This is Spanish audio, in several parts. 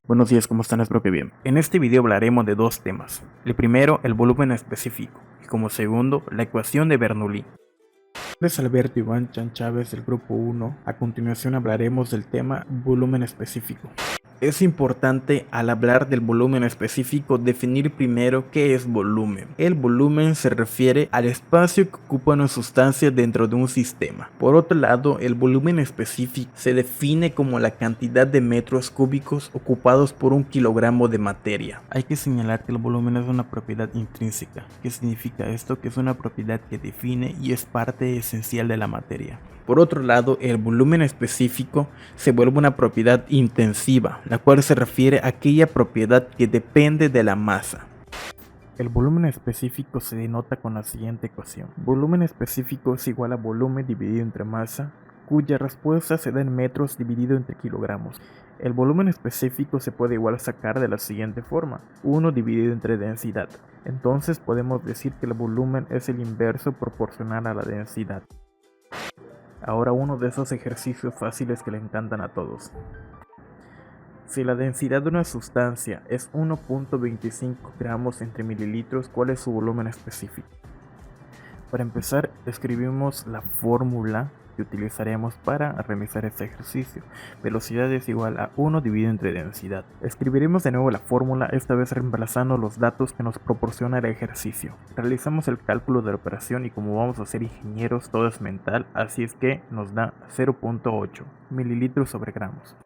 Buenos días, ¿cómo están? Espero que bien. En este video hablaremos de dos temas. El primero, el volumen específico, y como segundo, la ecuación de Bernoulli. Mi nombre es Alberto Iván Chan Chávez del grupo 1. A continuación hablaremos del tema volumen específico. Es importante al hablar del volumen específico definir primero qué es volumen. El volumen se refiere al espacio que ocupa una sustancia dentro de un sistema. Por otro lado, el volumen específico se define como la cantidad de metros cúbicos ocupados por un kilogramo de materia. Hay que señalar que el volumen es una propiedad intrínseca. ¿Qué significa esto? Que es una propiedad que define y es parte esencial de la materia. Por otro lado, el volumen específico se vuelve una propiedad intensiva, la cual se refiere a aquella propiedad que depende de la masa. El volumen específico se denota con la siguiente ecuación. Volumen específico es igual a volumen dividido entre masa, cuya respuesta se da en metros dividido entre kilogramos. El volumen específico se puede igual sacar de la siguiente forma, 1 dividido entre densidad. Entonces podemos decir que el volumen es el inverso proporcional a la densidad. Ahora uno de esos ejercicios fáciles que le encantan a todos. Si la densidad de una sustancia es 1.25 gramos entre mililitros, ¿cuál es su volumen específico? Para empezar, escribimos la fórmula que utilizaremos para realizar este ejercicio. Velocidad es igual a 1 dividido entre densidad. Escribiremos de nuevo la fórmula, esta vez reemplazando los datos que nos proporciona el ejercicio. Realizamos el cálculo de la operación y como vamos a ser ingenieros, todo es mental, así es que nos da 0.8 mililitros sobre gramos.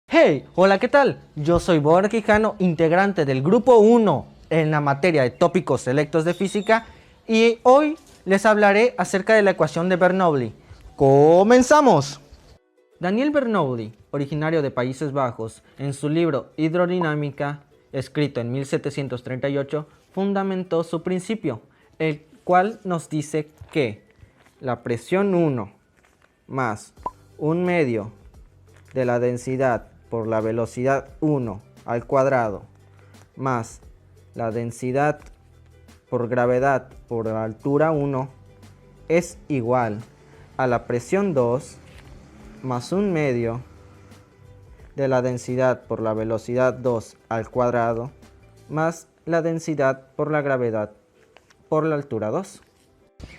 Hey, hola, ¿qué tal? Yo soy Borja Quijano, integrante del grupo 1 en la materia de tópicos selectos de física y hoy les hablaré acerca de la ecuación de Bernoulli. ¡Comenzamos! Daniel Bernoulli, originario de Países Bajos, en su libro Hidrodinámica, escrito en 1738, fundamentó su principio, el cual nos dice que la presión 1 más 1/2 de la densidad por la velocidad 1 al cuadrado más la densidad por gravedad por la altura 1 es igual a la presión 2 más 1/2 de la densidad por la velocidad 2 al cuadrado más la densidad por la gravedad por la altura 2.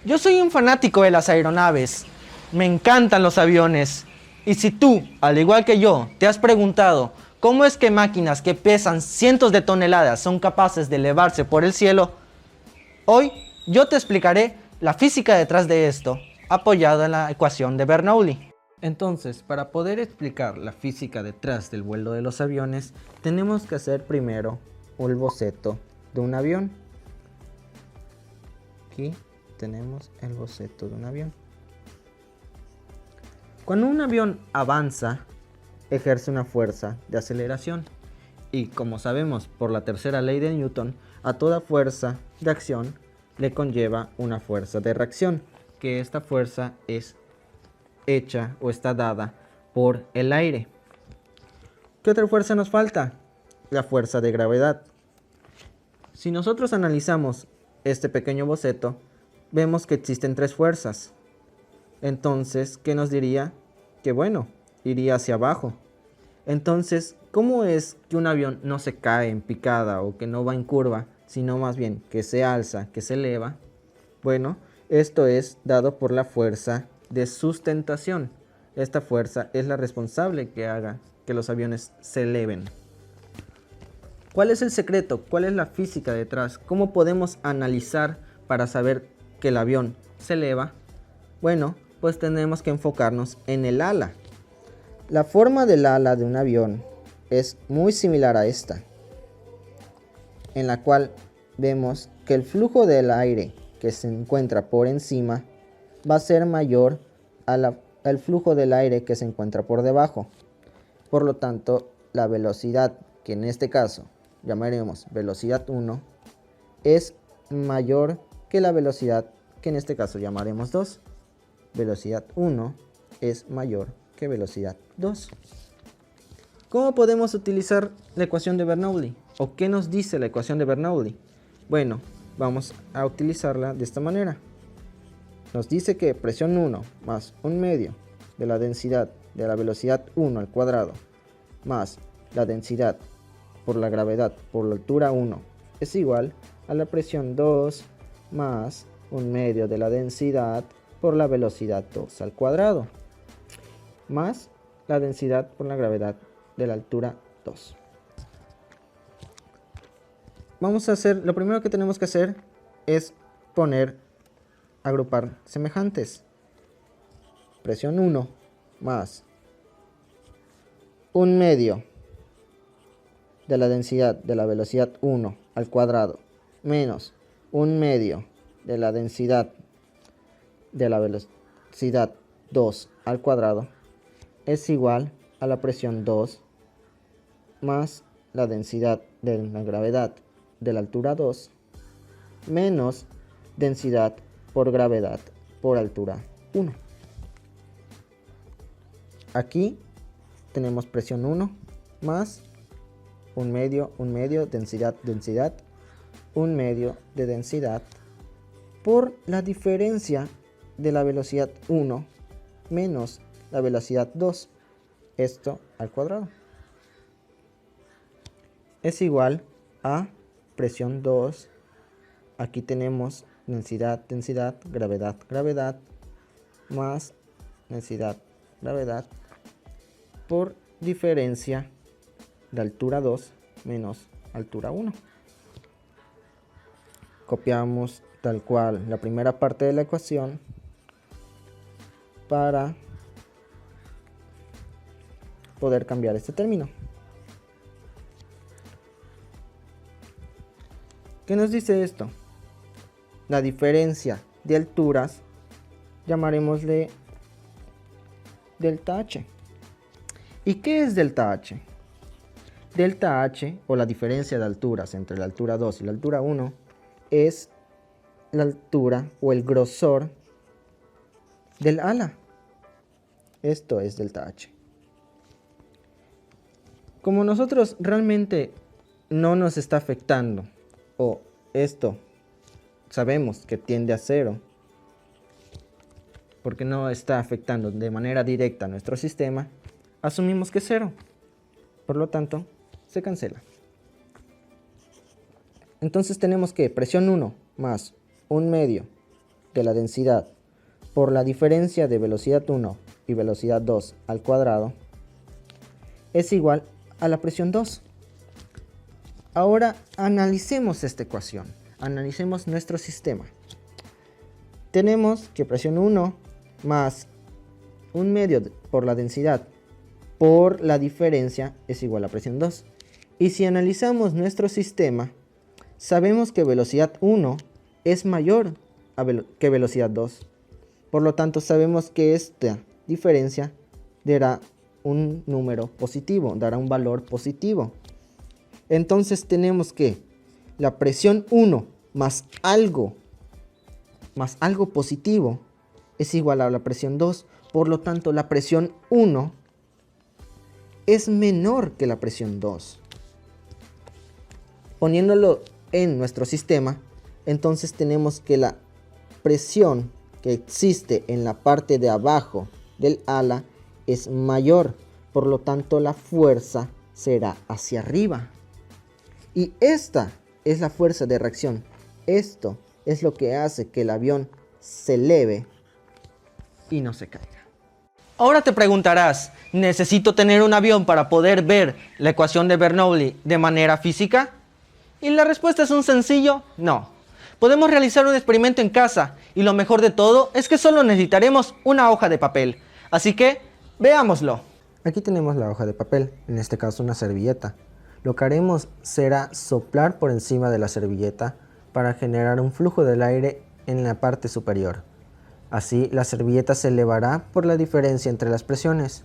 Yo soy un fanático de las aeronaves. Me encantan los aviones. Y si tú, al igual que yo, te has preguntado cómo es que máquinas que pesan cientos de toneladas son capaces de elevarse por el cielo, hoy yo te explicaré la física detrás de esto, apoyada en la ecuación de Bernoulli. Entonces, para poder explicar la física detrás del vuelo de los aviones, tenemos que hacer primero un boceto de un avión. Aquí tenemos el boceto de un avión. Cuando un avión avanza, ejerce una fuerza de aceleración. Y como sabemos por la tercera ley de Newton, a toda fuerza de acción le conlleva una fuerza de reacción, que esta fuerza es hecha o está dada por el aire. ¿Qué otra fuerza nos falta? La fuerza de gravedad. Si nosotros analizamos este pequeño boceto, vemos que existen tres fuerzas. Entonces, ¿qué nos diría? Que bueno, iría hacia abajo. Entonces, ¿cómo es que un avión no se cae en picada o que no va en curva, sino más bien que se alza, que se eleva? Bueno, esto es dado por la fuerza de sustentación. Esta fuerza es la responsable que haga que los aviones se eleven. ¿Cuál es el secreto? ¿Cuál es la física detrás? ¿Cómo podemos analizar para saber que el avión se eleva? Bueno, pues tenemos que enfocarnos en el ala. La forma del ala de un avión es muy similar a esta, en la cual vemos que el flujo del aire que se encuentra por encima va a ser mayor al flujo del aire que se encuentra por debajo. Por lo tanto, la velocidad, que en este caso llamaremos velocidad 1, es mayor que la velocidad que en este caso llamaremos 2. Velocidad 1 es mayor que velocidad 2. ¿Cómo podemos utilizar la ecuación de Bernoulli? ¿O qué nos dice la ecuación de Bernoulli? Bueno, vamos a utilizarla de esta manera. nos dice que presión 1 más 1/2 de la densidad de la velocidad 1 al cuadrado más la densidad por la gravedad por la altura 1 es igual a la presión 2 más 1/2 de la densidad por la velocidad 2 al cuadrado más la densidad por la gravedad de la altura 2. Lo primero que tenemos que hacer es agrupar semejantes. Presión 1 más 1/2 de la densidad de la velocidad 1 al cuadrado menos 1/2 de la densidad de la velocidad 2 al cuadrado es igual a la presión 2 más la densidad de la gravedad de la altura 2 menos densidad por gravedad por altura 1. Aquí tenemos presión 1 más 1/2, densidad, 1/2 de densidad por la diferencia de la velocidad 1 menos la velocidad 2, esto al cuadrado. Es igual a presión 2, aquí tenemos densidad, gravedad, más densidad, gravedad, por diferencia de altura 2 menos altura 1. Copiamos tal cual la primera parte de la ecuación para poder cambiar este término. ¿Qué nos dice esto? La diferencia de alturas, llamaremosle delta H. ¿Y qué es delta H? Delta H, o la diferencia de alturas entre la altura 2 y la altura 1, es la altura o el grosor del ala. Esto es delta H. Como nosotros realmente no nos está afectando, o esto sabemos que tiende a 0, porque no está afectando de manera directa a nuestro sistema, asumimos que es 0. Por lo tanto, se cancela. Entonces tenemos que presión 1 más 1/2 de la densidad por la diferencia de velocidad 1 y velocidad 2 al cuadrado es igual a la presión 2. Ahora analicemos esta ecuación, analicemos nuestro sistema. Tenemos que presión 1 más 1/2 por la densidad por la diferencia es igual a presión 2. Y si analizamos nuestro sistema, sabemos que velocidad 1 es mayor que velocidad 2. Por lo tanto, sabemos que esta diferencia dará un número positivo, dará un valor positivo. Entonces tenemos que la presión 1 más algo positivo es igual a la presión 2. Por lo tanto, la presión 1 es menor que la presión 2. Poniéndolo en nuestro sistema, entonces tenemos que la presión que existe en la parte de abajo del ala es mayor. Por lo tanto, la fuerza será hacia arriba. Y esta es la fuerza de reacción. Esto es lo que hace que el avión se eleve y no se caiga. Ahora te preguntarás, ¿necesito tener un avión para poder ver la ecuación de Bernoulli de manera física? Y la respuesta es un sencillo no. Podemos realizar un experimento en casa y lo mejor de todo es que solo necesitaremos una hoja de papel. Así que, veámoslo. Aquí tenemos la hoja de papel, en este caso una servilleta. Lo que haremos será soplar por encima de la servilleta para generar un flujo del aire en la parte superior. Así, la servilleta se elevará por la diferencia entre las presiones.